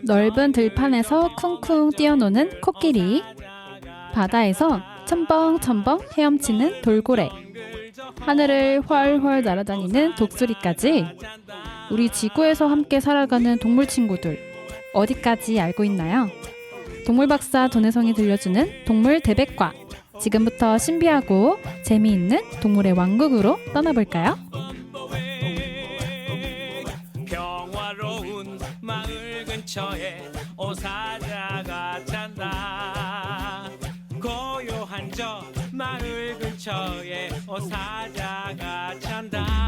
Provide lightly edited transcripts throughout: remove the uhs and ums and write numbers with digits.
넓은 들판에서 쿵쿵 뛰어노는 코끼리, 바다에서 첨벙첨벙 헤엄치는 돌고래, 하늘을 훨훨 날아다니는 독수리까지 우리 지구에서 함께 살아가는 동물 친구들 어디까지 알고 있나요? 동물박사 전혜성이 들려주는 동물 대백과, 지금부터 신비하고 재미있는 동물의 왕국으로 떠나볼까요? 평화로운 마을 근처에 오사자가 잔다. 고요한 저 마을 근처에 오사자가 잔다.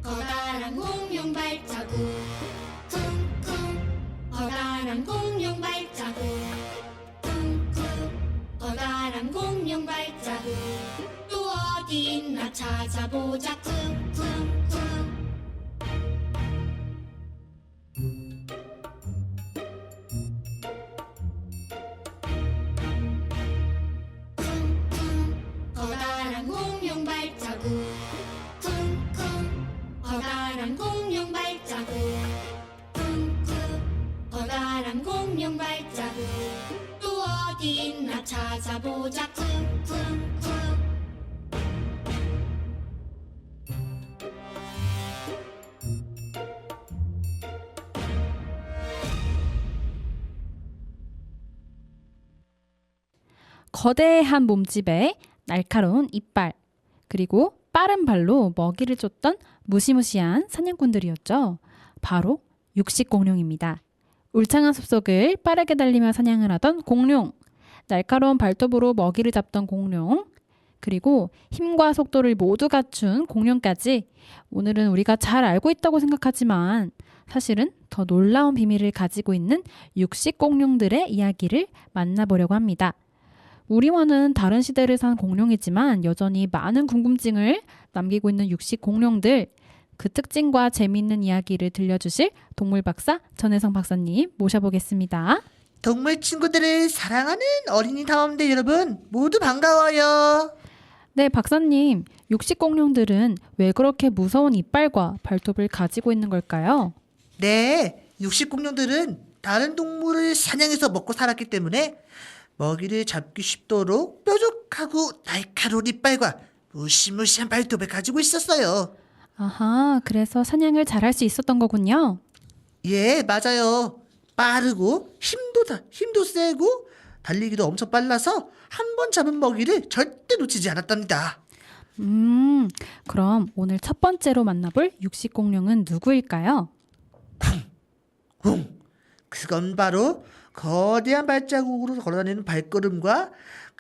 커다란 공룡 발자국, 쿵쿵 커다란 공룡 발자국, 쿵쿵 커다란 공룡 발자국. 또 어디 있나 찾아보자. 쿵쿵쿵 커다란 공룡 발자국, 쿵쿵 커다란 공룡 발자국, 쿵쿵 커다란 공룡 발자국. 또 어디 있나 찾아보자. 쿵쿵쿵 거대한 몸집에 날카로운 이빨, 그리고 빠른 발로 먹이를 쫓던 무시무시한 사냥꾼들이었죠. 바로 육식공룡입니다. 울창한 숲속을 빠르게 달리며 사냥을 하던 공룡, 날카로운 발톱으로 먹이를 잡던 공룡, 그리고 힘과 속도를 모두 갖춘 공룡까지, 오늘은 우리가 잘 알고 있다고 생각하지만 사실은 더 놀라운 비밀을 가지고 있는 육식공룡들의 이야기를 만나보려고 합니다. 우리와는 다른 시대를 산 공룡이지만 여전히 많은 궁금증을 남기고 있는 육식공룡들, 그 특징과 재미있는 이야기를 들려주실 동물박사 전혜성 박사님 모셔보겠습니다. 동물 친구들을 사랑하는 어린이 탐험대 여러분 모두 반가워요. 네, 박사님, 육식공룡들은 왜 그렇게 무서운 이빨과 발톱을 가지고 있는 걸까요? 네, 육식공룡들은 다른 동물을 사냥해서 먹고 살았기 때문에 먹이를 잡기 쉽도록 뾰족하고 날카로운 이빨과 무시무시한 발톱을 가지고 있었어요. 아하, 그래서 사냥을 잘할 수 있었던 거군요. 예, 맞아요. 빠르고 힘도 세고 달리기도 엄청 빨라서 한 번 잡은 먹이를 절대 놓치지 않았답니다. 그럼 오늘 첫 번째로 만나볼 육식공룡은 누구일까요? 그건 바로 거대한 발자국으로 걸어다니는 발걸음과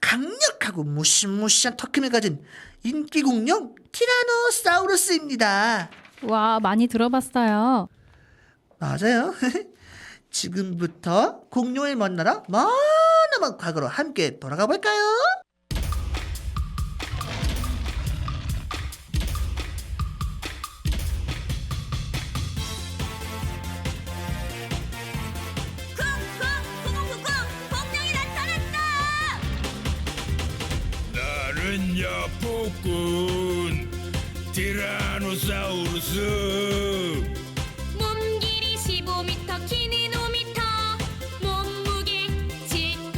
강력하고 무시무시한 턱힘을 가진 인기공룡 티라노사우루스입니다. 와, 많이 들어봤어요. 맞아요. 지금부터 공룡을 만나러 머나먼 과거로 함께 돌아가 볼까요? 나는 야폭군 티라노사우루스. 몸 길이 15m, 키는 5m, 몸무게 7톤.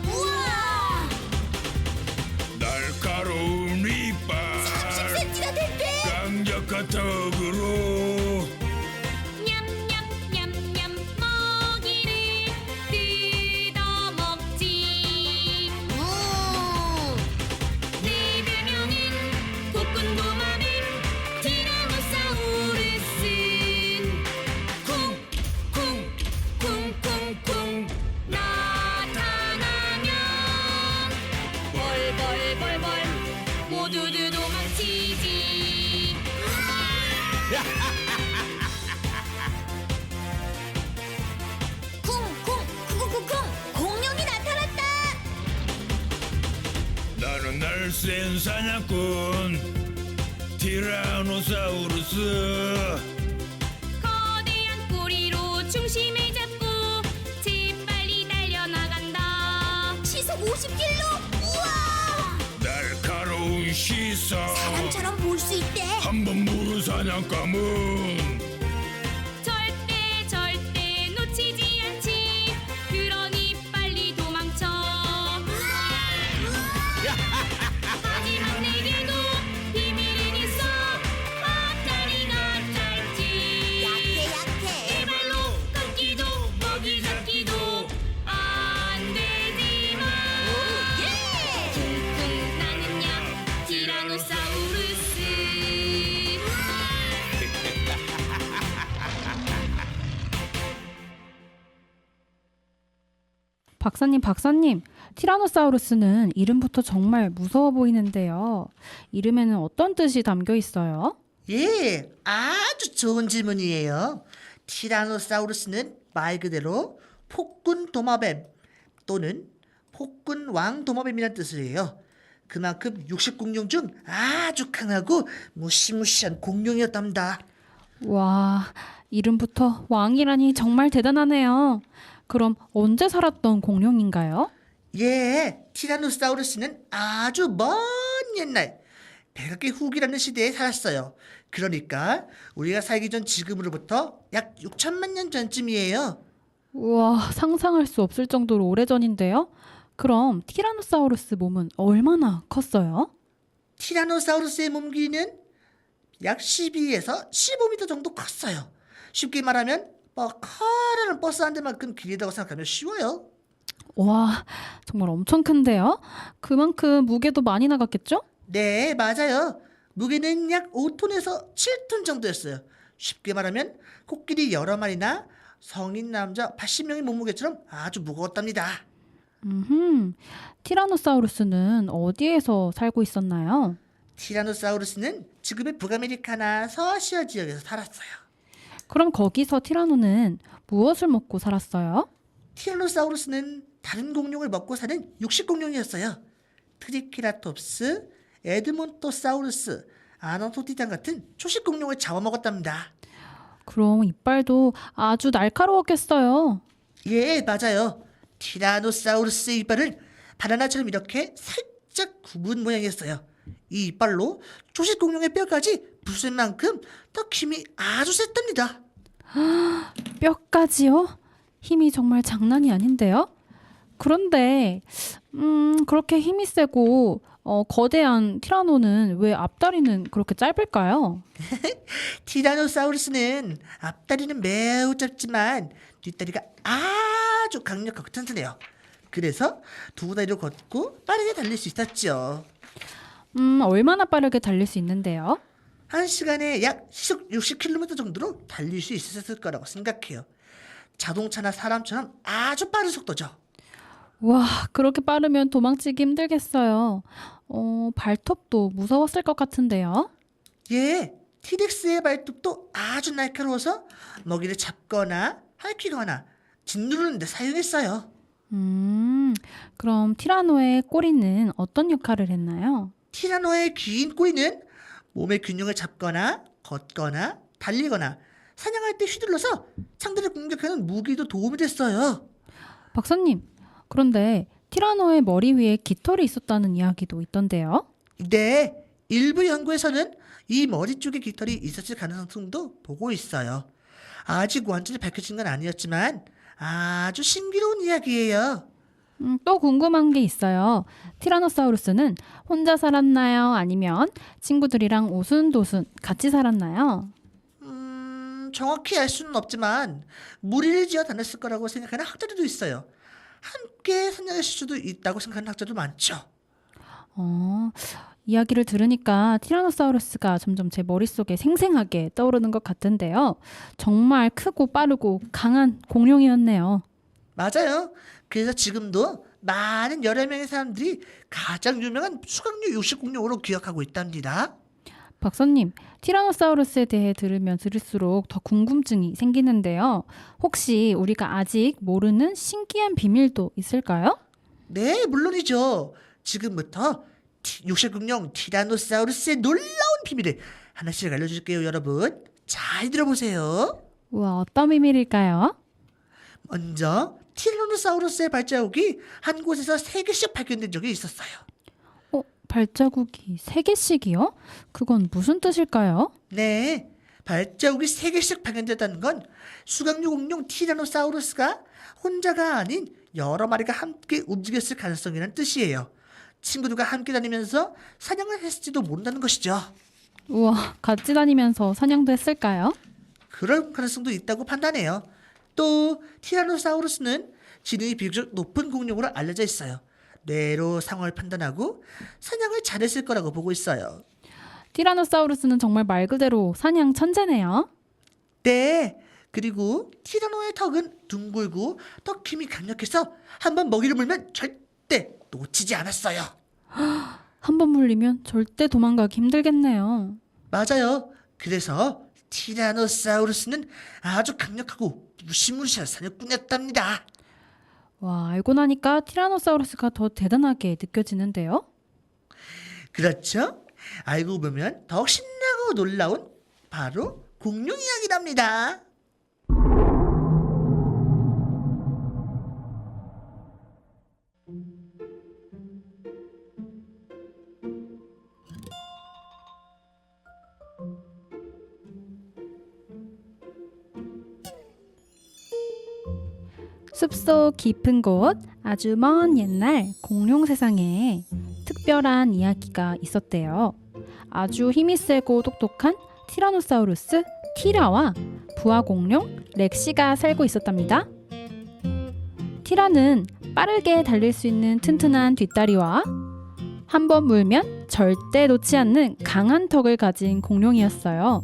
우와! 날카로운 이빨 30cm가 됐대. 강력한 턱으로 냠냠냠냠 먹이를 뜯어먹지. 내 별명은 복근고마뱀 티라노사우루스. 쿵쿵쿵쿵쿵 나타났다. 센 사냥꾼 티라노사우루스. 거대한 꼬리로 중심을 잡고 재빨리 달려나간다. 시속 50km? 우와! 날카로운 시선. 사람처럼 볼 수 있대. 한번 물은 사냥감은 절대 놓치지 않지. 그러니 빨리 도망쳐. 하지만 내게도 비밀은 있어. 앞다리가 짧지. 약해. 네 발로 걷기도 먹이 잡기도 안 되지만. 나는야 티라노사우루스. 박사님, 티라노사우루스는 이름부터 정말 무서워 보이는데요. 이름에는 어떤 뜻이 담겨 있어요? 예, 아주 좋은 질문이에요. 티라노사우루스는 말 그대로 폭군 도마뱀 또는 폭군 왕 도마뱀이라는 뜻이에요. 그만큼 육식 공룡 중 아주 강하고 무시무시한 공룡이었답니다. 와, 이름부터 왕이라니 정말 대단하네요. 그럼 언제 살았던 공룡인가요? 예, 티라노사우루스는 아주 먼 옛날 백악기 후기라는 시대에 살았어요. 그러니까 우리가 살기 전 지금으로부터 약 6천만 년 전쯤이에요. 우와, 상상할 수 없을 정도로 오래전인데요. 그럼 티라노사우루스 몸은 얼마나 컸어요? 티라노사우루스의 몸 길이는 약 12에서 15m 정도 컸어요. 쉽게 말하면 커다란 버스 한 대만큼 길이다고 생각하면 쉬워요. 와, 정말 엄청 큰데요? 그만큼 무게도 많이 나갔겠죠? 네, 맞아요. 무게는 약 5톤에서 7톤 정도였어요. 쉽게 말하면 코끼리 여러 마리나 성인 남자 80명의 몸무게처럼 아주 무거웠답니다. 티라노사우루스는 어디에서 살고 있었나요? 티라노사우루스는 지금의 북아메리카나 서아시아 지역에서 살았어요. 그럼 거기서 티라노는 무엇을 먹고 살았어요? 티라노사우루스는 다른 공룡을 먹고 사는 육식 공룡이었어요. 트리케라톱스, 에드몬토사우루스, 아노토티탄 같은 초식 공룡을 잡아먹었답니다. 그럼 이빨도 아주 날카로웠겠어요. 예, 맞아요. 티라노사우루스의 이빨은 바나나처럼 이렇게 살짝 굽은 모양이었어요. 이 이빨로 초식 공룡의 뼈까지 부술 만큼 더 힘이 아주 셌답니다. 뼈까지요? 힘이 정말 장난이 아닌데요? 그런데 그렇게 힘이 세고 거대한 티라노는 왜 앞다리는 그렇게 짧을까요? 티라노사우루스는 앞다리는 매우 짧지만 뒷다리가 아주 강력하고 튼튼해요. 그래서 두 다리로 걷고 빠르게 달릴 수 있었죠. 얼마나 빠르게 달릴 수 있는데요? 한 시간에 약 시속 60km 정도로 달릴 수 있었을 거라고 생각해요. 자동차나 사람처럼 아주 빠른 속도죠. 와, 그렇게 빠르면 도망치기 힘들겠어요. 발톱도 무서웠을 것 같은데요? 예, 티렉스의 발톱도 아주 날카로워서 먹이를 잡거나 핥히거나 짓누르는 데 사용했어요. 그럼 티라노의 꼬리는 어떤 역할을 했나요? 티라노의 긴 꼬리는 몸의 균형을 잡거나 걷거나 달리거나 사냥할 때 휘둘러서 상대를 공격하는 무기도 도움이 됐어요. 박사님, 그런데 티라노의 머리 위에 깃털이 있었다는 이야기도 있던데요? 네, 일부 연구에서는 이 머리 쪽에 깃털이 있었을 가능성도 보고 있어요. 아직 완전히 밝혀진 건 아니었지만 아주 신비로운 이야기예요. 또 궁금한 게 있어요. 티라노사우루스는 혼자 살았나요? 아니면 친구들이랑 오순도순 같이 살았나요? 정확히 알 수는 없지만 무리를 지어 다녔을 거라고 생각하는 학자들도 있어요. 함께 사냥했을 수도 있다고 생각하는 학자도 많죠. 이야기를 들으니까 티라노사우루스가 점점 제 머릿속에 생생하게 떠오르는 것 같은데요. 정말 크고 빠르고 강한 공룡이었네요. 맞아요. 그래서 지금도 많은 여러 명의 사람들이 가장 유명한 수각류 육식공룡으로 기억하고 있답니다. 박사님, 티라노사우루스에 대해 들으면 들을수록 더 궁금증이 생기는데요. 혹시 우리가 아직 모르는 신기한 비밀도 있을까요? 네, 물론이죠. 지금부터 육식공룡 티라노사우루스의 놀라운 비밀을 하나씩 알려줄게요, 여러분. 잘 들어보세요. 우와, 어떤 비밀일까요? 먼저 티라노사우루스의 발자국이 한 곳에서 3개씩 발견된 적이 있었어요. 발자국이 3개씩이요? 그건 무슨 뜻일까요? 네, 발자국이 3개씩 발견됐다는 건 수강류 공룡 티라노사우루스가 혼자가 아닌 여러 마리가 함께 움직였을 가능성이라는 뜻이에요. 친구들과 함께 다니면서 사냥을 했을지도 모른다는 것이죠. 우와, 같이 다니면서 사냥도 했을까요? 그럴 가능성도 있다고 판단해요. 또 티라노사우루스는 지능이 비교적 높은 공룡으로 알려져 있어요. 뇌로 상황을 판단하고 사냥을 잘했을 거라고 보고 있어요. 티라노사우루스는 정말 말 그대로 사냥 천재네요. 네. 그리고 티라노의 턱은 둥글고 턱 힘이 강력해서 한번 먹이를 물면 절대 놓치지 않았어요. 한 번 물리면 절대 도망가기 힘들겠네요. 맞아요. 그래서 티라노사우루스는 아주 강력하고 무시무시한 사냥꾼이었답니다. 와, 알고 나니까 티라노사우루스가 더 대단하게 느껴지는데요. 그렇죠? 알고 보면 더욱 신나고 놀라운 바로 공룡 이야기랍니다. 숲속 깊은 곳, 아주 먼 옛날 공룡 세상에 특별한 이야기가 있었대요. 아주 힘이 세고 똑똑한 티라노사우루스 티라와 부하 공룡 렉시가 살고 있었답니다. 티라는 빠르게 달릴 수 있는 튼튼한 뒷다리와 한 번 물면 절대 놓지 않는 강한 턱을 가진 공룡이었어요.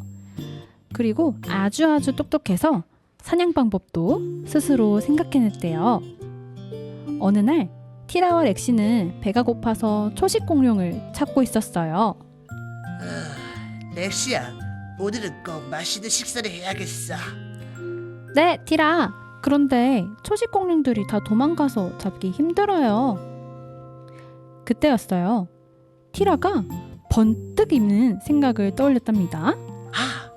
그리고 아주 똑똑해서 사냥 방법도 스스로 생각해냈대요. 어느 날 티라와 렉시는 배가 고파서 초식 공룡을 찾고 있었어요. 렉시야, 오늘은 꼭 맛있는 식사를 해야겠어. 네, 티라. 그런데 초식 공룡들이 다 도망가서 잡기 힘들어요. 그때였어요. 티라가 번뜩 있는 생각을 떠올렸답니다. 아,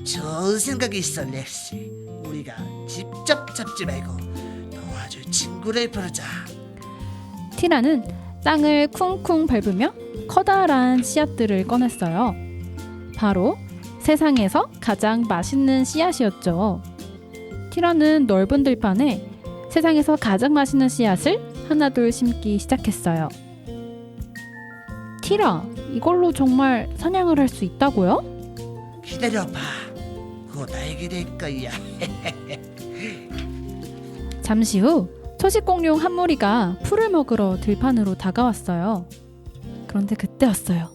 좋은 생각이 있어, 렉시. 우리가 직접 잡지 말고 도와줄 친구를 부르자. 티라는 땅을 쿵쿵 밟으며 커다란 씨앗들을 꺼냈어요. 바로 세상에서 가장 맛있는 씨앗이었죠. 티라는 넓은 들판에 세상에서 가장 맛있는 씨앗을 하나둘 심기 시작했어요. 티라, 이걸로 정말 사냥을 할 수 있다고요? 기다려봐. 곧 알게 될 거야. 잠시 후 초식 공룡 한 무리가 풀을 먹으러 들판으로 다가왔어요. 그런데 그때였어요.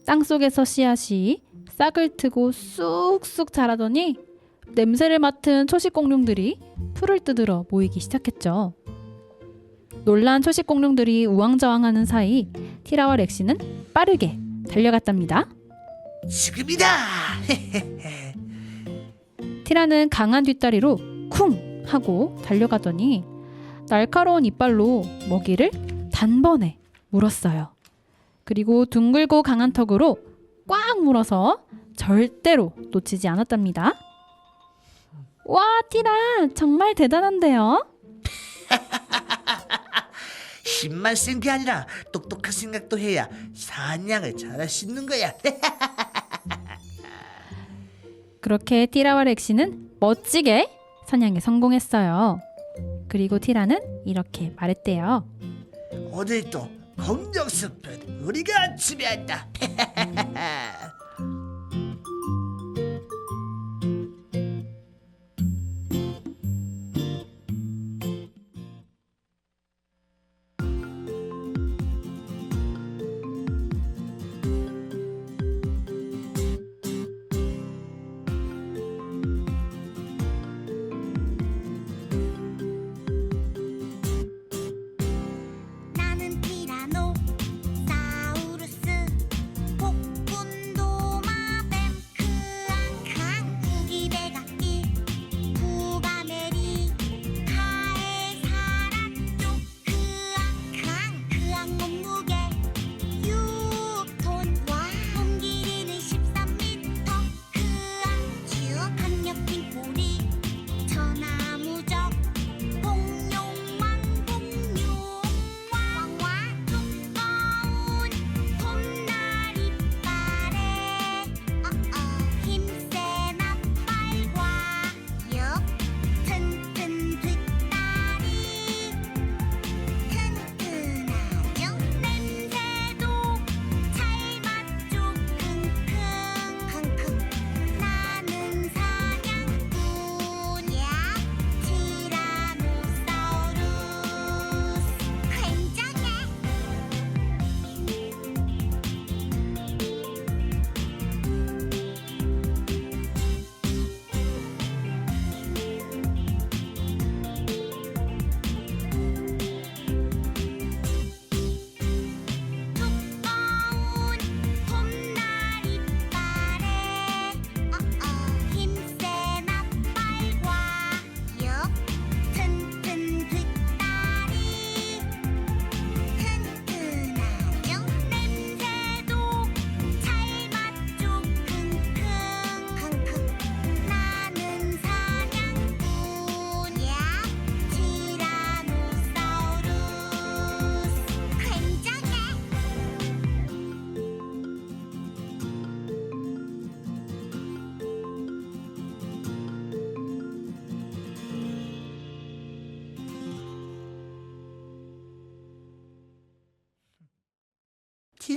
땅속에서 씨앗이 싹을 트고 쑥쑥 자라더니 냄새를 맡은 초식 공룡들이 풀을 뜯으러 모이기 시작했죠. 놀란 초식 공룡들이 우왕좌왕하는 사이 티라와 렉시는 빠르게 달려갔답니다. 지금이다. 티라는 강한 뒷다리로 쿵 하고 달려가더니 날카로운 이빨로 먹이를 단번에 물었어요. 그리고 둥글고 강한 턱으로 꽉 물어서 절대로 놓치지 않았답니다. 와, 티라 정말 대단한데요? 힘만 센 게 아니라 똑똑한 생각도 해야 사냥을 잘할 수 있는 거야. 그렇게 티라와 렉시는 멋지게 사냥에 성공했어요. 그리고 티라는 이렇게 말했대요. 오늘도 공룡 숲은 우리가 지배한다. 나는 티라노사우루스. 폭군도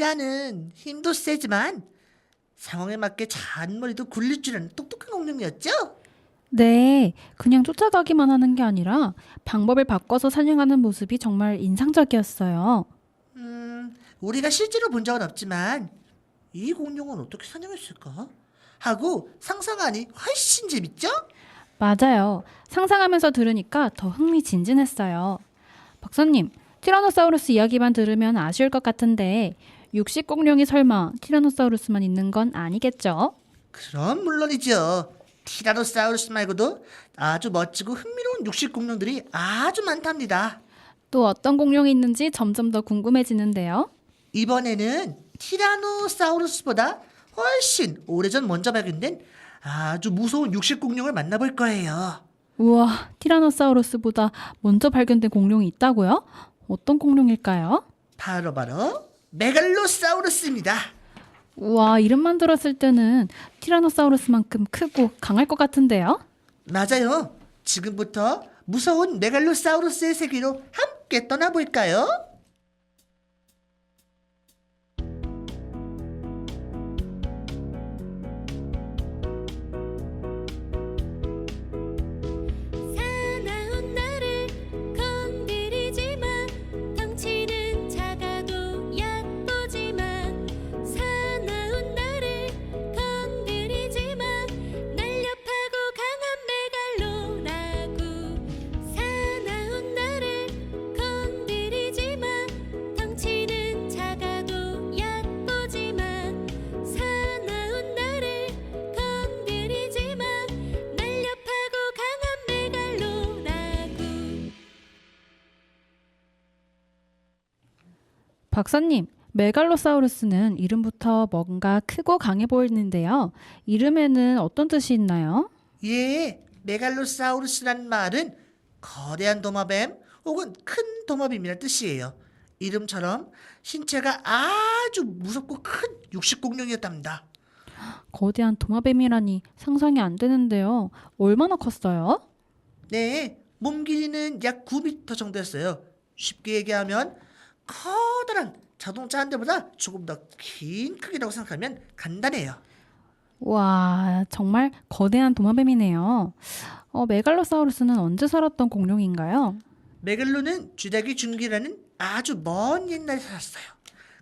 티라는 힘도 세지만 상황에 맞게 잔머리도 굴릴 줄 아는 똑똑한 공룡이었죠? 네, 그냥 쫓아가기만 하는 게 아니라 방법을 바꿔서 사냥하는 모습이 정말 인상적이었어요. 우리가 실제로 본 적은 없지만 이 공룡은 어떻게 사냥했을까? 하고 상상하니 훨씬 재밌죠? 맞아요. 상상하면서 들으니까 더 흥미진진했어요. 박사님, 티라노사우루스 이야기만 들으면 아쉬울 것 같은데 육식 공룡이 설마 티라노사우루스만 있는 건 아니겠죠? 그럼 물론이죠. 티라노사우루스 말고도 아주 멋지고 흥미로운 육식 공룡들이 아주 많답니다. 또 어떤 공룡이 있는지 점점 더 궁금해지는데요. 이번에는 티라노사우루스보다 훨씬 오래전 먼저 발견된 아주 무서운 육식 공룡을 만나볼 거예요. 우와, 티라노사우루스보다 먼저 발견된 공룡이 있다고요? 어떤 공룡일까요? 바로 메갈로사우루스입니다. 우와, 이름만 들었을 때는 티라노사우루스만큼 크고 강할 것 같은데요? 맞아요. 지금부터 무서운 메갈로사우루스의 세계로 함께 떠나볼까요? 사나운 나를 건드리지 마. 덩치는 작아도 예쁘지만 사나운 나를 건드리지 마. 날렵하고 강한 메갈로라고. 사나운 나를 건드리지 마. 덩치는 작아도 예쁘지만 사나운 나를 건드리지 마. 날렵하고 강한 메갈로라고. 박사님, 메갈로사우루스는 이름부터 뭔가 크고 강해 보이는데요. 이름에는 어떤 뜻이 있나요? 예, 메갈로사우루스란 말은 거대한 도마뱀 혹은 큰 도마뱀이란 뜻이에요. 이름처럼 신체가 아주 무섭고 큰 육식 공룡이었답니다. 거대한 도마뱀이라니 상상이 안 되는데요. 얼마나 컸어요? 네, 몸 길이는 약 9m 정도였어요. 쉽게 얘기하면 커다란 자동차 한 대보다 조금 더 긴 크기라고 생각하면 간단해요. 와, 정말 거대한 도마뱀이네요. 메갈로사우루스는 언제 살았던 공룡인가요? 메갈로는 쥐닭이 준기라는 아주 먼 옛날에 살았어요.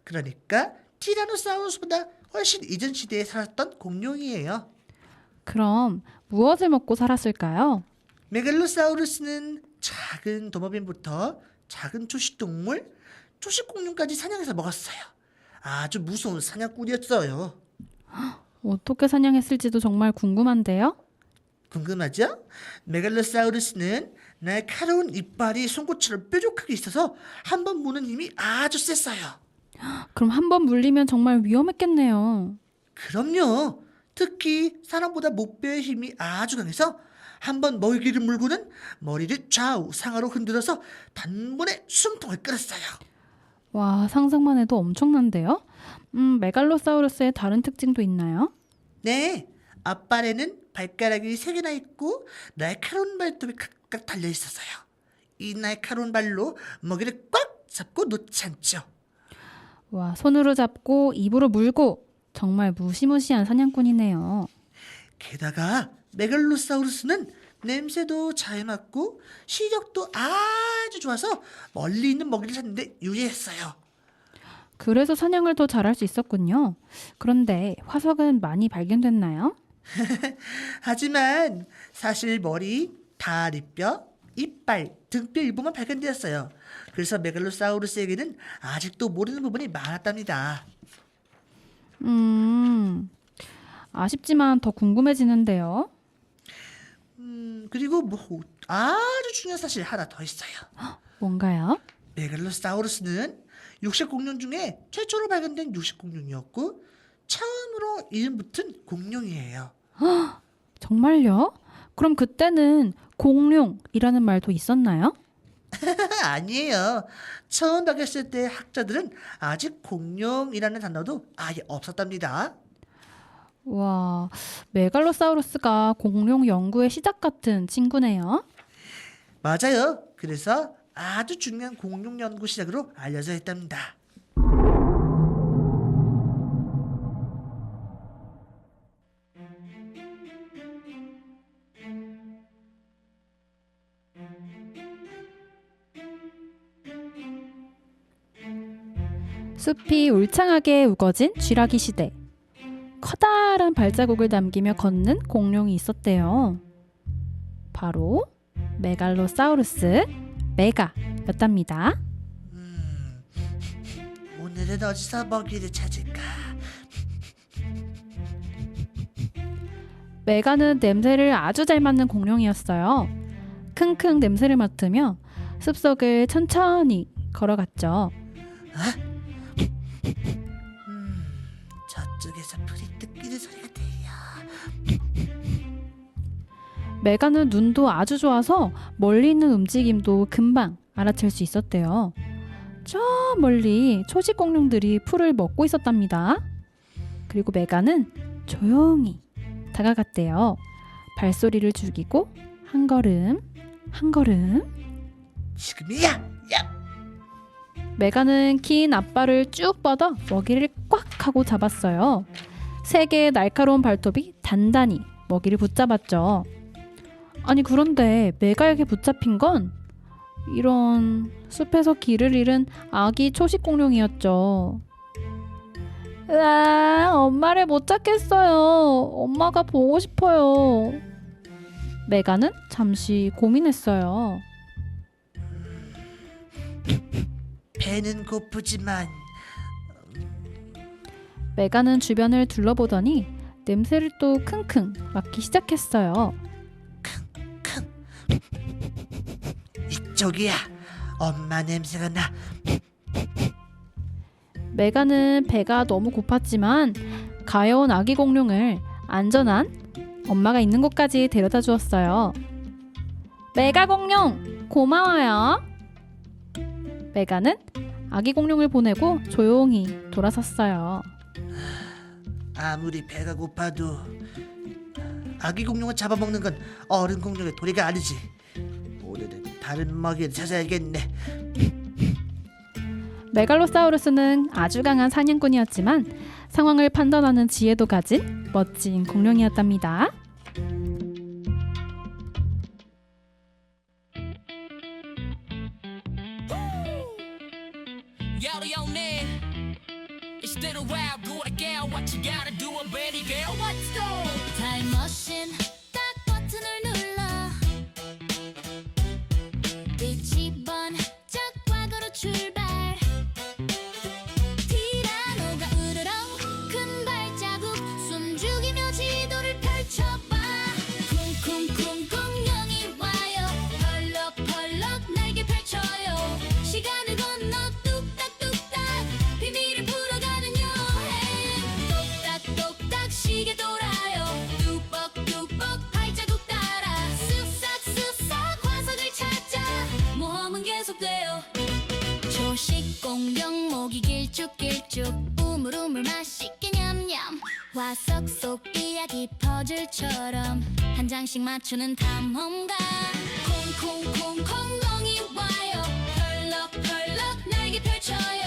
그러니까 티라노사우루스보다 훨씬 이전 시대에 살았던 공룡이에요. 그럼 무엇을 먹고 살았을까요? 메갈로사우루스는 작은 도마뱀부터 작은 초식동물, 초식공룡까지 사냥해서 먹었어요. 아주 무서운 사냥꾼이었어요. 어떻게 사냥했을지도 정말 궁금한데요. 궁금하죠? 메갈로사우루스는 날카로운 이빨이 송곳처럼 뾰족하게 있어서 한 번 무는 힘이 아주 셌어요. 그럼 한 번 물리면 정말 위험했겠네요. 그럼요. 특히 사람보다 목뼈의 힘이 아주 강해서 한 번 먹이를 물고는 머리를 좌우 상하로 흔들어서 단번에 숨통을 끌었어요. 와, 상상만 해도 엄청난데요? 메갈로사우루스의 다른 특징도 있나요? 네, 앞발에는 발가락이 3개나 있고 날카로운 발톱이 각각 달려 있었어요. 이 날카로운 발로 먹이를 꽉 잡고 놓지 않죠. 와, 손으로 잡고 입으로 물고 정말 무시무시한 사냥꾼이네요. 게다가 메갈로사우루스는 냄새도 잘 맡고 시력도 아주 좋아서 멀리 있는 먹이를 찾는데 유리했어요. 그래서 사냥을 더 잘할 수 있었군요. 그런데 화석은 많이 발견됐나요? 하지만 사실 머리, 다리뼈, 이빨, 등뼈 일부만 발견되었어요. 그래서 메갈로사우루스에게는 아직도 모르는 부분이 많았답니다. 아쉽지만 더 궁금해지는데요. 그리고 아주 중요한 사실 하나 더 있어요. 뭔가요? 메갈로사우루스는 육식 공룡 중에 최초로 발견된 육식 공룡이었고 처음으로 이름 붙은 공룡이에요. 정말요? 그럼 그때는 공룡이라는 말도 있었나요? 아니에요. 처음 발견했을 때 학자들은 아직 공룡이라는 단어도 아예 없었답니다. 와, 메갈로사우루스가 공룡 연구의 시작 같은 친구네요. 맞아요. 그래서 아주 중요한 공룡 연구 시작으로 알려져 있답니다. 숲이 울창하게 우거진 쥐라기 시대. 커다란 발자국을 남기며 걷는 공룡이 있었대요. 바로 메갈로사우루스 메가였답니다. 오늘은 어디서 먹이를 찾을까? 메가는 냄새를 아주 잘 맡는 공룡이었어요. 킁킁 냄새를 맡으며 숲속을 천천히 걸어갔죠. 저쪽에서 풀이 뜯기는 소리가 들려. 메가는 눈도 아주 좋아서 멀리 있는 움직임도 금방 알아챌 수 있었대요. 저 멀리 초식 공룡들이 풀을 먹고 있었답니다. 그리고 메가는 조용히 다가갔대요. 발소리를 죽이고 한 걸음 한 걸음. 지금이야. 야. 메가는 긴 앞발을 쭉 뻗어 먹이를 꽉 하고 잡았어요. 세 개의 날카로운 발톱이 단단히 먹이를 붙잡았죠. 아니 그런데 메가에게 붙잡힌 건 이런 숲에서 길을 잃은 아기 초식 공룡이었죠. 으아, 엄마를 못 찾겠어요. 엄마가 보고 싶어요. 메가는 잠시 고민했어요. 배는 고프지만 메가는 주변을 둘러보더니 냄새를 또 킁킁 맡기 시작했어요. 이쪽이야. 엄마 냄새가 나. 메가는 배가 너무 고팠지만 가여운 아기 공룡을 안전한 엄마가 있는 곳까지 데려다 주었어요. 메가 공룡 고마워요. 메가는 아기 공룡을 보내고 조용히 돌아섰어요. 아무리 배가 고파도 아기 공룡을 잡아먹는 건 어른 공룡의 도리가 아니지. 오늘은 다른 먹이를 찾아야겠네. 메갈로사우루스는 아주 강한 사냥꾼이었지만 상황을 판단하는 지혜도 가진 멋진 공룡이었답니다. Yo, man. It's little wild, go to gal. What you gotta do, baby girl? Let's go. 타임머신 딱 버튼을 눌러 빛이 번쩍 과거로 출발 티라노가 으르렁 큰 발자국 숨죽이며 지도를 펼쳐봐 쿵쿵쿵 공룡이 와요 펄럭펄럭 날개 펼쳐요 시간을 건너 뚝딱뚝딱 비밀을 풀어가는 여행 똑딱똑딱 시계 돌아요 뚜벅뚜벅 발자국 따라 쓱싹쓱싹 화석을 찾자 모험은 계속돼요 초식 공룡 목이 길쭉길쭉 우물우물 맛있게 냠냠 화석 속 이야기 퍼즐처럼 한 장씩 맞추는 탐험가 콩콩콩 공룡이 와요 펄럭펄럭 날개 펼쳐요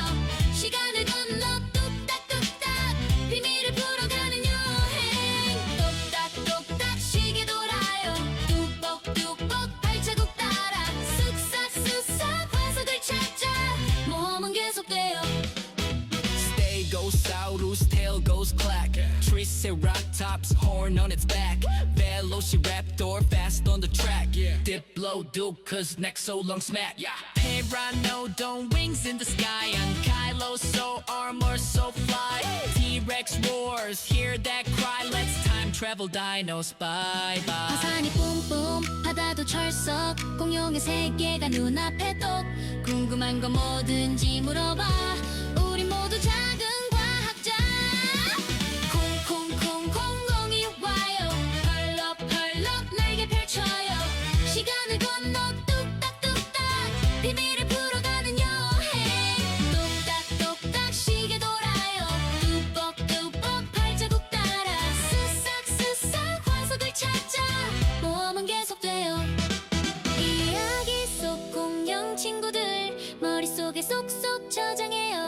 시간을 건너 뚝딱뚝딱 비밀을 풀어가는 여행 똑딱똑딱 시계 돌아요 뚜벅뚜벅 발자국 따라 쓱싹쓱싹 화석을 찾자 모험은 계속돼요 Stegosaurus, tail goes clack. Triceratops, horn on its back. Velociraptor, fast on the track. Diplodocus, neck so long smack. Pteranodon, wings in the sky. Ankylosaur, armor so fly. T-Rex roars, hear that cry. Let's time travel dinos, bye bye. 화산이 뿜뿜 바다도 철썩 공룡의 세계가 눈앞에 똑 궁금한 거 뭐든지 물어봐 우리 모두 작은 과학자 콩콩콩 공룡이 와요 펄럭펄럭 날개 펼쳐요 시간을 건너 뚝딱뚝딱 비밀을 풀어가는 여행 똑딱똑딱 시계 돌아요 뚜벅뚜벅 발자국 따라 쓱싹쓱싹 화석을 찾자 모험은 계속돼요 이야기 속 공룡 친구들 머릿속에 쏙쏙 저장해요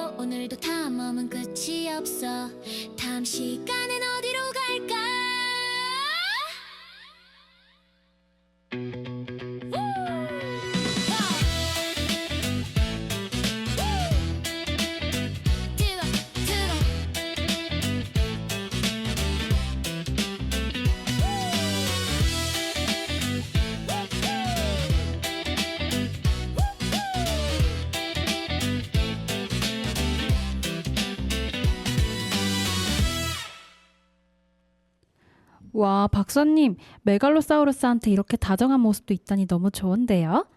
와, 박사님, 메갈로사우루스한테 이렇게 다정한 모습도 있다니 너무 좋은데요?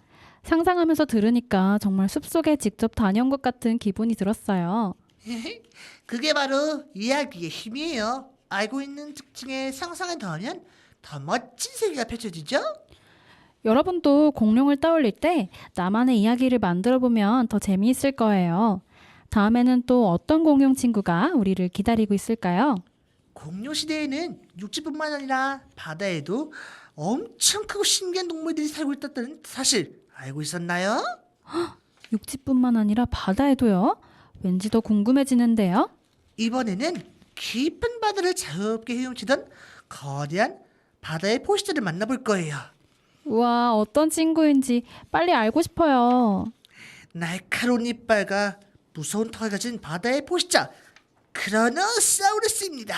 상상하면서 들으니까 정말 숲속에 직접 다녀온 것 같은 기분이 들었어요. 그게 바로 이야기의 힘이에요. 알고 있는 특징에 상상을 더하면 더 멋진 세계가 펼쳐지죠? 여러분도 공룡을 떠올릴 때 나만의 이야기를 만들어 보면 더 재미있을 거예요. 다음에는 또 어떤 공룡 친구가 우리를 기다리고 있을까요? 공룡 시대에는 육지뿐만 아니라 바다에도 엄청 크고 신기한 동물들이 살고 있다는 사실 알고 있었나요? 육지뿐만 아니라 바다에도요? 왠지 더 궁금해지는데요? 이번에는 깊은 바다를 자유롭게 헤엄치던 거대한 바다의 포시자를 만나볼 거예요. 와, 어떤 친구인지 빨리 알고 싶어요. 날카로운 이빨과 무서운 턱을 가진 바다의 포시자 크로노사우루스입니다.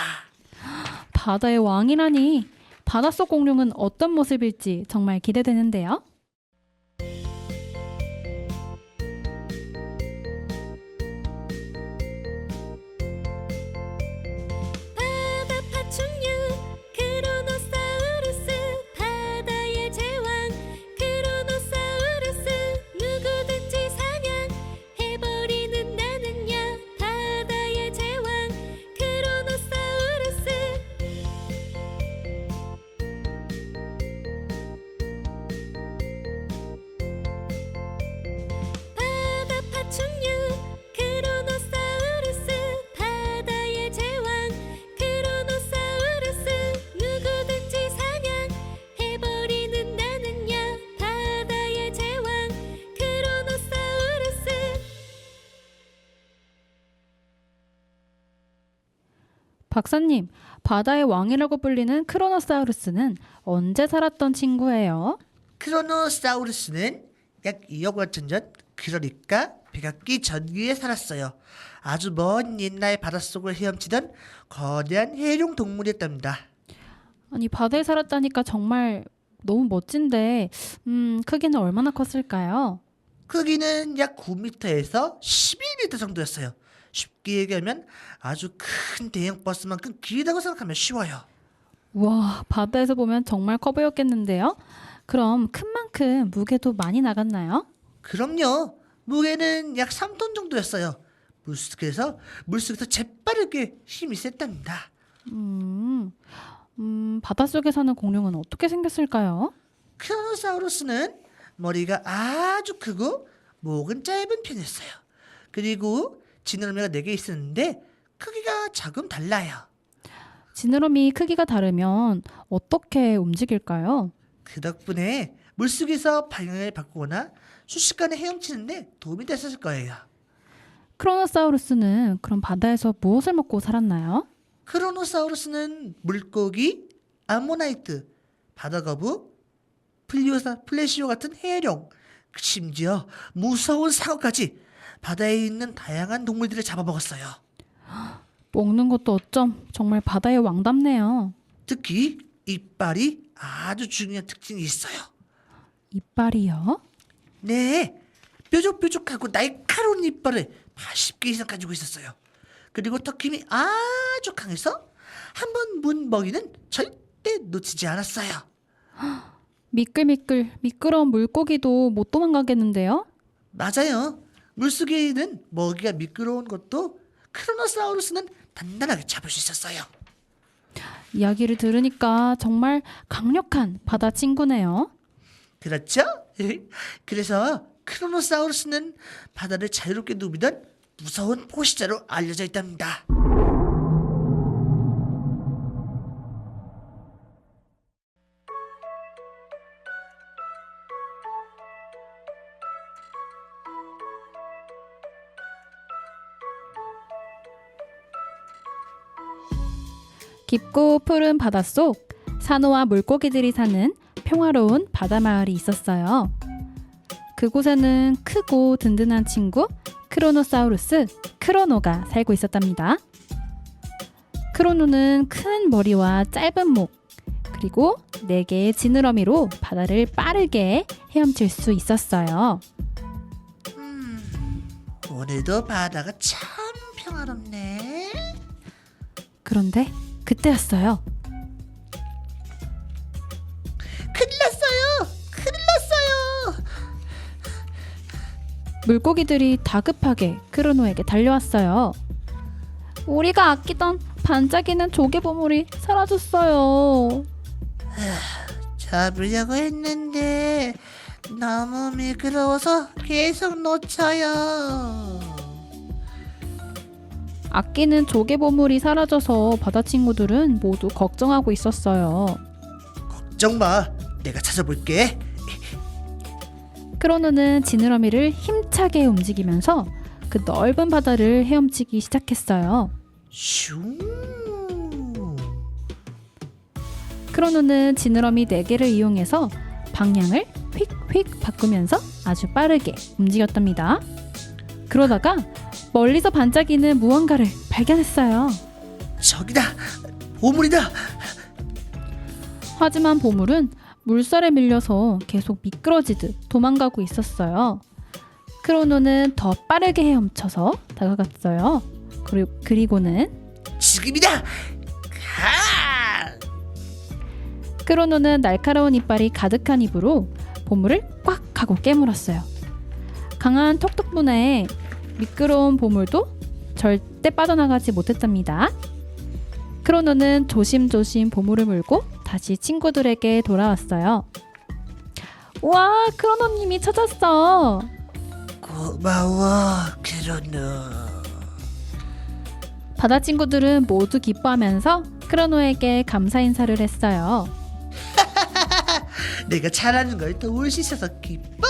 바다의 왕이라니. 바닷속 공룡은 어떤 모습일지 정말 기대되는데요. 바다 파충류 크로노사우루스 바다의 제왕 크로노사우루스 누구든지 사냥해버리는 나는야 바다의 제왕 크로노사우루스 바다 파충류 크로노사우루스 바다의 제왕 크로노사우루스 누구든지 사냥해버리는 나는야 바다의 제왕 크로노사우루스 박사님, 바다의 왕이라고 불리는 크로노사우루스는 언제 살았던 친구예요? 크로노사우루스는 약 2억 5천 전, 그러니까 백악기 전기에 살았어요. 아주 먼 옛날 바닷속을 헤엄치던 거대한 해룡 동물이었답니다. 아니, 바다에 살았다니까 정말 너무 멋진데, 크기는 얼마나 컸을까요? 크기는 약 9m에서 11m 정도였어요. 쉽게 얘기하면 아주 큰 대형 버스만큼 길다고 생각하면 쉬워요. 와, 바다에서 보면 정말 커 보였겠는데요? 그럼 큰 만큼 무게도 많이 나갔나요? 그럼요. 무게는 약 3톤 정도였어요. 물속에서 재빠르게 힘이 셌답니다. 바닷속에 사는 공룡은 어떻게 생겼을까요? 크로노사우루스는 머리가 아주 크고 목은 짧은 편이었어요. 그리고 지느러미가 4개 있었는데 크기가 조금 달라요. 지느러미 크기가 다르면 어떻게 움직일까요? 그 덕분에 물속에서 방향을 바꾸거나 순식간에 헤엄치는데 도움이 됐을 거예요. 크로노사우루스는 그럼 바다에서 무엇을 먹고 살았나요? 크로노사우루스는 물고기, 암모나이트, 바다거북, 플래시오 같은 해룡, 심지어 무서운 상어까지 바다에 있는 다양한 동물들을 잡아먹었어요. 먹는 것도 어쩜 정말 바다의 왕답네요. 특히 이빨이 아주 중요한 특징이 있어요. 이빨이요? 네, 뾰족뾰족하고 날카로운 이빨을 80개 이상 가지고 있었어요. 그리고 턱힘이 아주 강해서 한번 문 먹이는 절대 놓치지 않았어요. 미끌미끌 물고기도 못 도망가겠는데요? 맞아요. 물속에는 먹이가 미끄러운 것도 크로노사우루스는 단단하게 잡을 수 있었어요. 이야기를 들으니까 정말 강력한 바다 친구네요. 그렇죠? 그래서 크로노사우루스는 바다를 자유롭게 누비던 무서운 포시자로 알려져 있답니다. 깊고 푸른 바닷속 산호와 물고기들이 사는 평화로운 바다 마을이 있었어요. 그곳에는 크고 든든한 친구 크로노사우루스 크로노가 살고 있었답니다. 크로노는 큰 머리와 짧은 목 그리고 4개의 지느러미로 바다를 빠르게 헤엄칠 수 있었어요. 오늘도 바다가 참 평화롭네. 그런데 그때였어요. 물고기들이 다급하게 크로노에게 달려왔어요. 우리가 아끼던 반짝이는 조개보물이 사라졌어요. 잡으려고 했는데 너무 미끄러워서 계속 놓쳐요. 아끼는 조개보물이 사라져서 바다 친구들은 모두 걱정하고 있었어요. 걱정 마, 내가 찾아볼게. 크로노는 지느러미를 힘차게 움직이면서 그 넓은 바다를 헤엄치기 시작했어요. 슝. 크로노는 지느러미 4개를 이용해서 방향을 휙휙 바꾸면서 아주 빠르게 움직였답니다. 그러다가 멀리서 반짝이는 무언가를 발견했어요. 저기다, 보물이다. 하지만 보물은 물살에 밀려서 계속 미끄러지듯 도망가고 있었어요. 크로노는 더 빠르게 헤엄쳐서 다가갔어요. 그리고는 지금이다. 가! 크로노는 날카로운 이빨이 가득한 입으로 보물을 꽉 하고 깨물었어요. 강한 턱 덕분에 미끄러운 보물도 절대 빠져나가지 못했답니다. 크로노는 조심조심 보물을 물고 다시 친구들에게 돌아왔어요. 와, 크로노님이 찾았어. 고마워, 크로노. 바다 친구들은 모두 기뻐하면서 크로노에게 감사 인사를 했어요. 내가 잘하는 걸 도울 수 있어서 기뻐.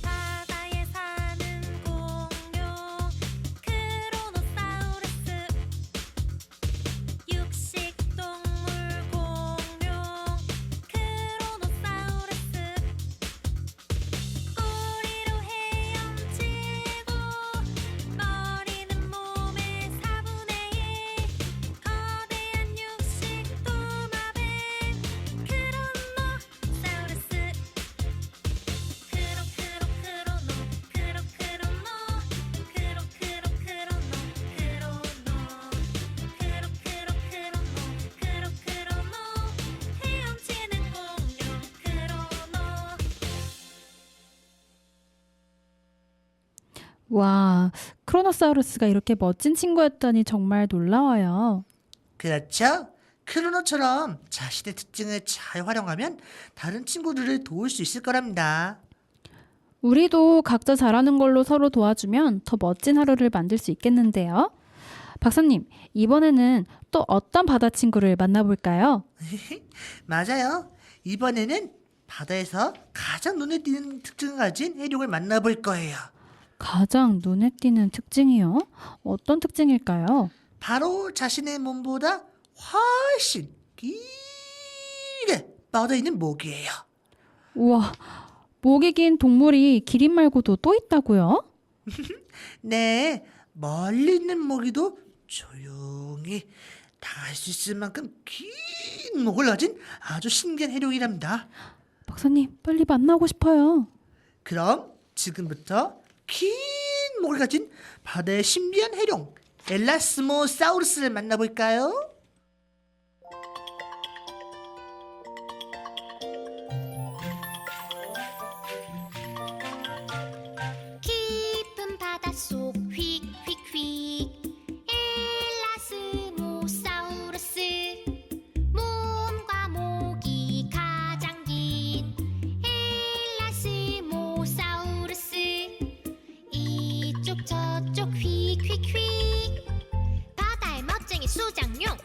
바다에 사는 공룡 크로노사우루스 육식동물 공룡 크로노사우루스 꼬리로 헤엄치고 머리는 몸의 4분의 1 거대한 육식도마뱀 크로노사우루스 헤엄치는 공룡 크로노. 와, 크로노사우루스가 이렇게 멋진 친구였다니 정말 놀라워요. 그렇죠? 크로노처럼 자신의 특징을 잘 활용하면 다른 친구들을 도울 수 있을 거랍니다. 우리도 각자 잘하는 걸로 서로 도와주면 더 멋진 하루를 만들 수 있겠는데요. 박사님, 이번에는 또 어떤 바다 친구를 만나볼까요? 맞아요. 이번에는 바다에서 가장 눈에 띄는 특징을 가진 해룡을 만나볼 거예요. 가장 눈에 띄는 특징이요? 어떤 특징일까요? 바로 자신의 몸보다 훨씬 길게 뻗어있는 목이에요. 우와, 목이 긴 동물이 기린 말고도 또 있다고요? 네, 멀리 있는 모기도 조용히 닿을 수 있을 만큼 긴 목을 가진 아주 신기한 해룡이랍니다. 박사님, 빨리 만나고 싶어요. 그럼 지금부터 긴 목을 가진 바다의 신비한 해룡 엘라스모사우루스를 만나볼까요? 깊은 바닷속 휙휙휙 엘라스모사우루스 몸과 목이 가장 긴 엘라스모사우루스 이쪽 저쪽 휙휙휙 바다의 멋쟁이 수장용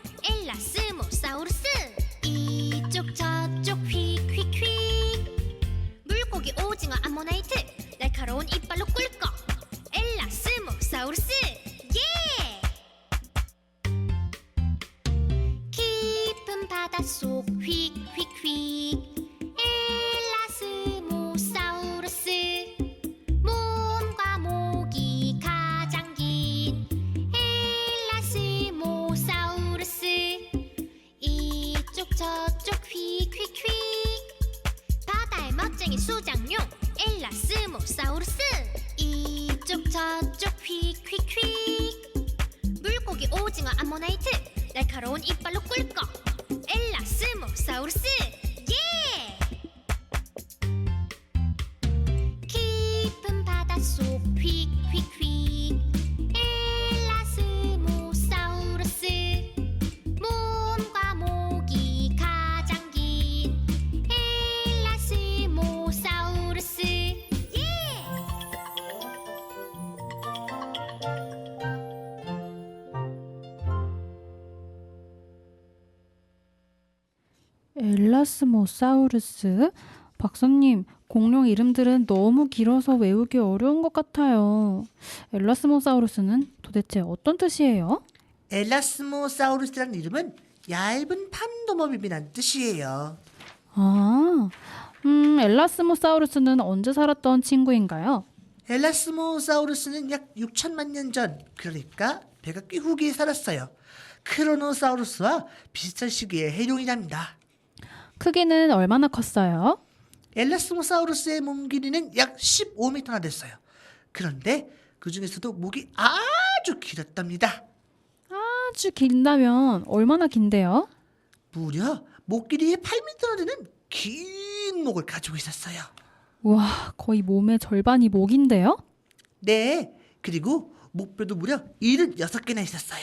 엘라스모사우루스. 박사님, 공룡 이름들은 너무 길어서 외우기 어려운 것 같아요. 엘라스모사우루스는 도대체 어떤 뜻이에요? 엘라스모사우루스라는 이름은 얇은 판도모비비라는 뜻이에요. 아, 엘라스모사우루스는 언제 살았던 친구인가요? 엘라스모사우루스는 약 6천만 년 전, 그러니까 백악기 후기에 살았어요. 크로노사우루스와 비슷한 시기의 해룡이랍니다. 크기는 얼마나 컸어요? 엘라스모사우루스의 몸 길이는 약 15m나 됐어요. 그런데 그 중에서도 목이 아주 길었답니다. 아주 길다면 얼마나 긴데요? 무려 목 길이의 8m나 되는 긴 목을 가지고 있었어요. 와, 거의 몸의 절반이 목인데요? 네, 그리고 목뼈도 무려 76개나 있었어요.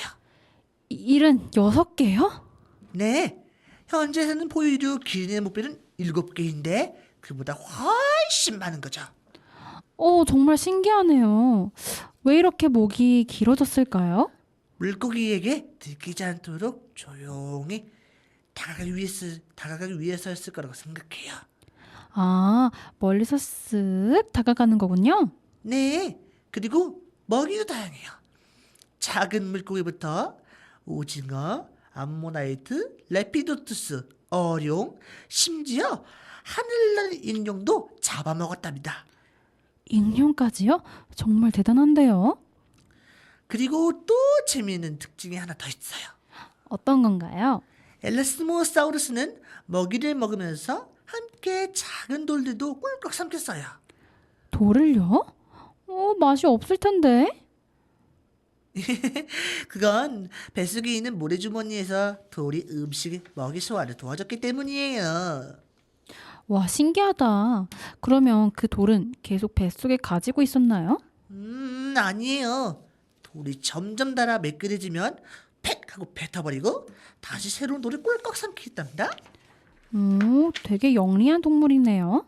76개요? 네, 현재에서는 포유류 기린의 목뼈는 7개인데 그보다 훨씬 많은 거죠. 정말 신기하네요. 왜 이렇게 목이 길어졌을까요? 물고기에게 들키지 않도록 조용히 다가가기 위해서였을 거라고 생각해요. 아, 멀리서 쓱 다가가는 거군요. 네, 그리고 먹이도 다양해요. 작은 물고기부터 오징어, 암모나이트, 레피도투스, 어룡, 심지어 하늘날 익룡도 잡아먹었답니다. 익룡까지요? 정말 대단한데요. 그리고 또 재미있는 특징이 하나 더 있어요. 어떤 건가요? 엘라스모사우루스는 먹이를 먹으면서 함께 작은 돌들도 꿀꺽 삼켰어요. 돌을요? 맛이 없을 텐데. 그건 뱃속에 있는 모래주머니에서 돌이 음식 먹이 소화를 도와줬기 때문이에요. 와, 신기하다. 그러면 그 돌은 계속 뱃속에 가지고 있었나요? 아니에요. 돌이 점점 닳아 매끈해지면 팩 하고 뱉어버리고 다시 새로운 돌을 꿀꺽 삼키겠답니다. 되게 영리한 동물이네요.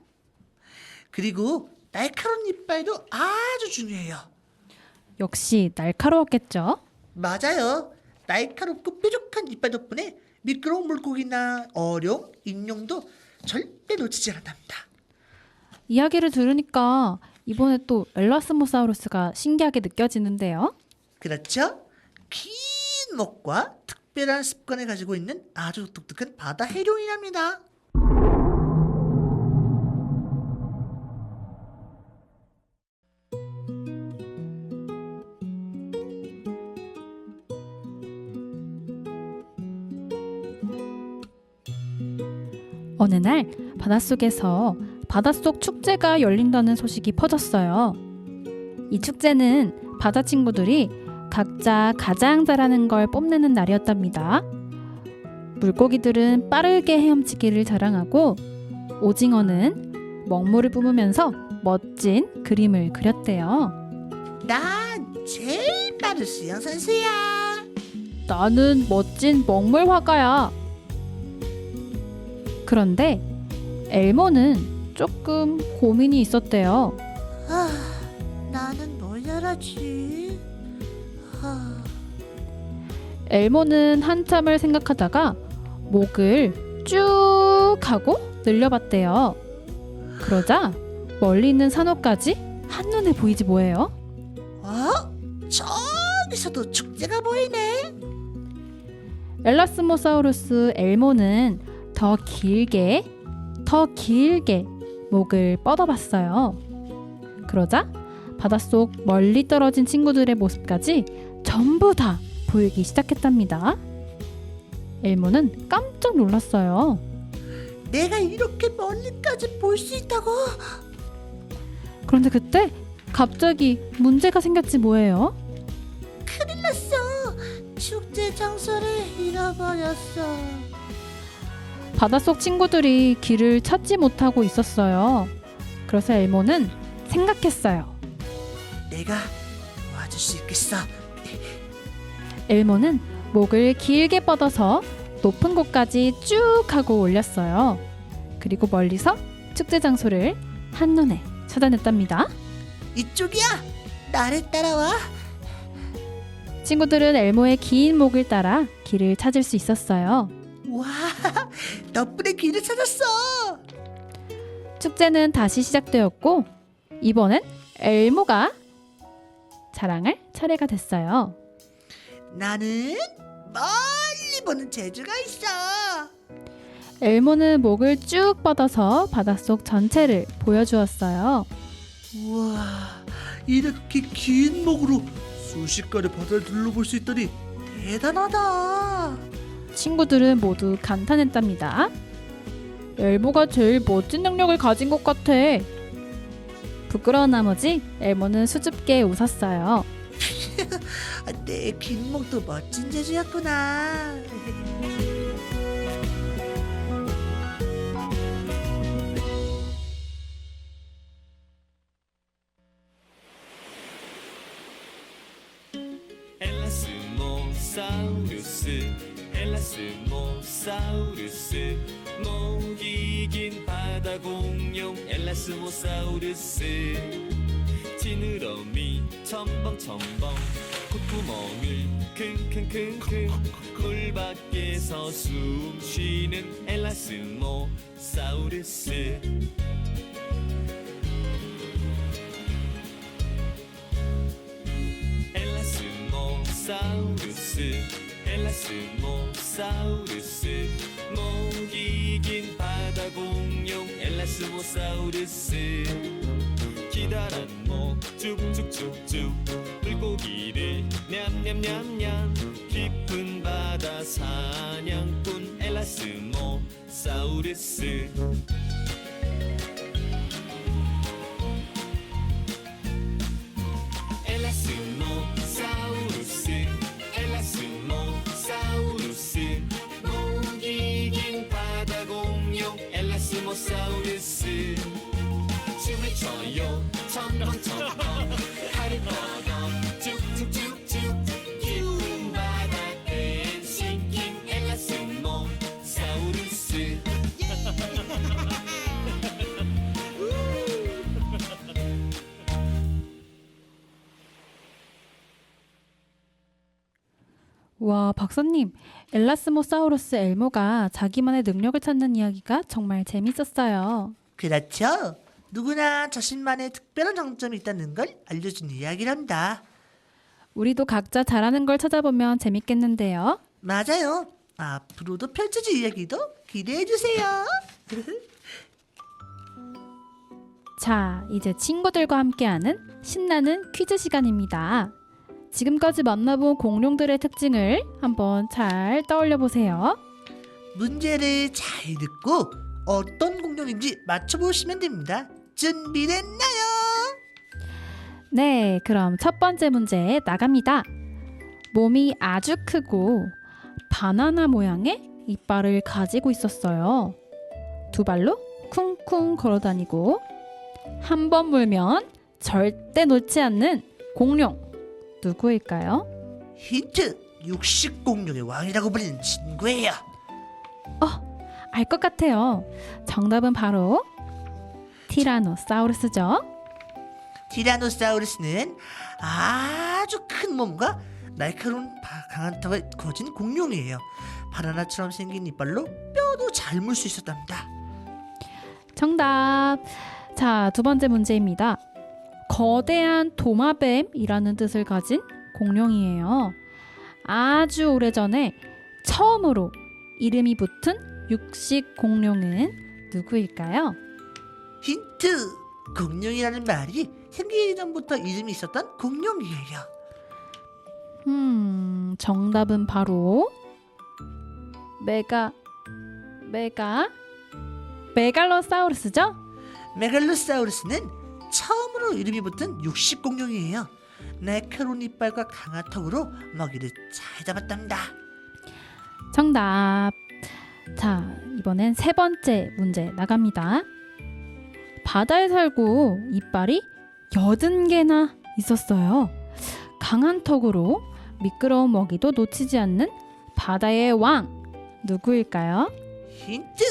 그리고 날카로운 이빨도 아주 중요해요. 역시 날카로웠겠죠? 맞아요. 날카롭고 뾰족한 이빨 덕분에 미끄러운 물고기나 어룡, 익룡도 절대 놓치지 않았답니다. 이야기를 들으니까 이번에 또 엘라스모사우루스가 신기하게 느껴지는데요. 그렇죠? 긴 목과 특별한 습관을 가지고 있는 아주 독특한 바다 해룡이랍니다. 어느 날 바닷속에서 바닷속 축제가 열린다는 소식이 퍼졌어요. 이 축제는 바다 친구들이 각자 가장 잘하는 걸 뽐내는 날이었답니다. 물고기들은 빠르게 헤엄치기를 자랑하고 오징어는 먹물을 뿜으면서 멋진 그림을 그렸대요. 난 제일 빠른 수영 선수야. 나는 멋진 먹물 화가야. 그런데 엘모는 조금 고민이 있었대요. 나는 뭘 잘하지? 엘모는 한참을 생각하다가 목을 쭉 하고 늘려봤대요. 그러자 멀리 있는 산호까지 한눈에 보이지 뭐예요? 저기서도 축제가 보이네. 엘라스모사우루스 엘모는 더 길게 목을 뻗어봤어요. 그러자 바닷속 멀리 떨어진 친구들의 모습까지 전부 다 보이기 시작했답니다. 엘모는 깜짝 놀랐어요. 내가 이렇게 멀리까지 볼 수 있다고? 그런데 그때 갑자기 문제가 생겼지 뭐예요? 큰일 났어. 축제 장소를 잃어버렸어. 바닷속 친구들이 길을 찾지 못하고 있었어요. 그래서 엘모는 생각했어요. 내가 도와줄 수 있겠어. 엘모는 목을 길게 뻗어서 높은 곳까지 쭉 하고 올렸어요. 그리고 멀리서 축제 장소를 한눈에 찾아냈답니다. 이쪽이야. 나를 따라와. 친구들은 엘모의 긴 목을 따라 길을 찾을 수 있었어요. 와, 덕분에 길을 찾았어. 축제는 다시 시작되었고 이번엔 엘모가 자랑할 차례가 됐어요. 나는 멀리 보는 재주가 있어. 엘모는 목을 쭉 뻗어서 바닷속 전체를 보여주었어요. 우와, 이렇게 긴 목으로 순식간에 바다를 둘러볼 수 있다니 대단하다. 친구들은 모두 감탄했답니다. 엘모가 제일 멋진 능력을 가진 것 같아. 부끄러운 나머지 엘모는 수줍게 웃었어요. 내 긴 목도 멋진 재주였구나. 엘라스모사우루스 목이 긴 바다 공룡 엘라스모사우루스 지느러미 첨벙첨벙 콧구멍을 킁킁킁킁 물 밖에서 숨 쉬는 엘라스모사우루스 엘라스모사우루스 목이 긴 바다 공룡 엘라스모사우루스 기다란 목 쭉쭉쭉쭉 물고기를 냠냠냠냠 깊은 바다 사냥꾼 엘라스모사우루스 엘라스모사우루스 목이 긴 바다 공룡 엘라스모사우루스 춤을 춰요 첨벙첨벙 팔을 뻗어 쭉쭉쭉쭉 깊은 바다 댄싱킹 엘라스모사우루스 와, 박사님, 엘라스모사우루스 엘모가 자기만의 능력을 찾는 이야기가 정말 재밌었어요. 그렇죠. 누구나 자신만의 특별한 장점이 있다는 걸 알려준 이야기랍니다. 우리도 각자 잘하는 걸 찾아보면 재밌겠는데요. 맞아요. 앞으로도 펼쳐질 이야기도 기대해주세요. 자, 이제 친구들과 함께하는 신나는 퀴즈 시간입니다. 지금까지 만나본 공룡들의 특징을 한번 잘 떠올려 보세요. 문제를 잘 듣고 어떤 공룡인지 맞춰보시면 됩니다. 준비됐나요? 네, 그럼 첫 번째 문제 나갑니다. 몸이 아주 크고 바나나 모양의 이빨을 가지고 있었어요. 두 발로 쿵쿵 걸어다니고 한 번 물면 절대 놓지 않는 공룡 누구일까요? 힌트! 육식 공룡의 왕이라고 불리는 친구예요. 알 것 같아요. 정답은 바로 티라노사우루스죠. 티라노사우루스는 아주 큰 몸과 날카로운 강한 턱을 거진 공룡이에요. 바나나처럼 생긴 이빨로 뼈도 잘 물 수 있었답니다. 정답. 자, 두 번째 문제입니다. 거대한 도마뱀이라는 뜻을 가진 공룡이에요. 아주 오래전에 처음으로 이름이 붙은 육식 공룡은 누구일까요? 힌트! 공룡이라는 말이 생기기 전부터 이름이 있었던 공룡이에요. 정답은 바로 메갈로사우루스죠? 메갈로사우루스는 처음으로 이름이 붙은 육식 공룡이에요. 날카로운 이빨과 강한 턱으로 먹이를 잘 잡았답니다. 정답. 자, 이번엔 세 번째 문제 나갑니다. 바다에 살고 이빨이 80개나 있었어요. 강한 턱으로 미끄러운 먹이도 놓치지 않는 바다의 왕 누구일까요? 힌트!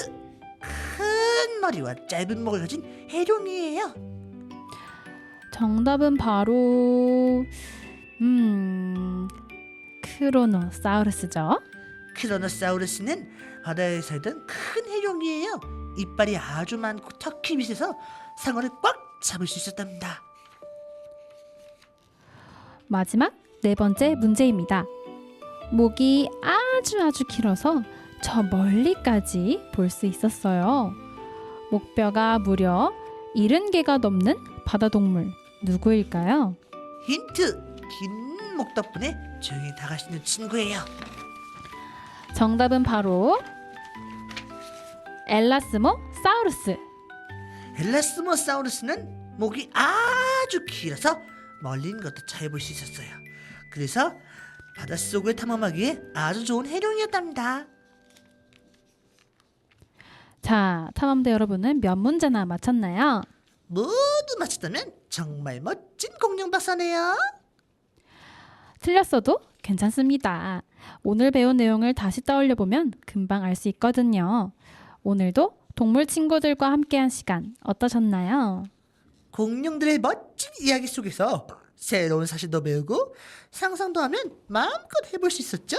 큰 머리와 짧은 목을 가진 해룡이에요. 정답은 바로 크로노사우루스죠. 티라노사우루스는 바다에 살던 큰 해룡이에요. 이빨이 아주 많고 터키 밑에서 상어를 꽉 잡을 수 있었답니다. 마지막 네 번째 문제입니다. 목이 아주 길어서 저 멀리까지 볼 수 있었어요. 목뼈가 무려 70개가 넘는 바다동물 누구일까요? 힌트! 긴 목 덕분에 조용히 다가갈 수 있는 친구예요. 정답은 바로 엘라스모사우루스. 엘라스모사우루스는 목이 아주 길어서 멀리 있는 것도 잘 볼 수 있었어요. 그래서 바닷속을 탐험하기에 아주 좋은 해룡이었답니다. 자, 탐험대 여러분은 몇 문제나 맞췄나요? 모두 맞췄다면 정말 멋진 공룡 박사네요. 틀렸어도 괜찮습니다. 오늘 배운 내용을 다시 떠올려 보면 금방 알 수 있거든요. 오늘도 동물 친구들과 함께한 시간 어떠셨나요? 공룡들의 멋진 이야기 속에서 새로운 사실도 배우고 상상도 하면 마음껏 해볼 수 있었죠?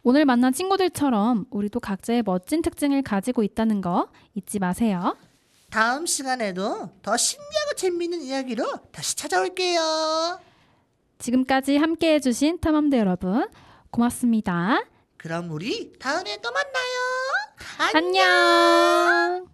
오늘 만난 친구들처럼 우리도 각자의 멋진 특징을 가지고 있다는 거 잊지 마세요. 다음 시간에도 더 신기하고 재미있는 이야기로 다시 찾아올게요. 지금까지 함께해 주신 탐험대 여러분 고맙습니다. 그럼 우리 다음에 또 만나요. 안녕.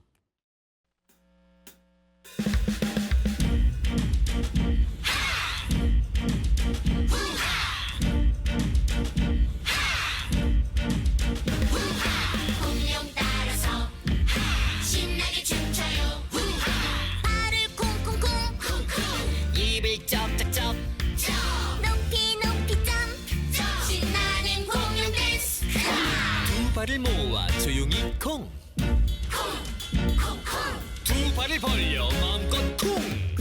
공룡 따라서 신나게 춤춰요. 발을 콩콩콩 입을 쩍쩍쩍 높이 점프 신나는 공룡 댄스 두 발을 모아 조용히 콩 두 발을 벌려 마음껏 쿵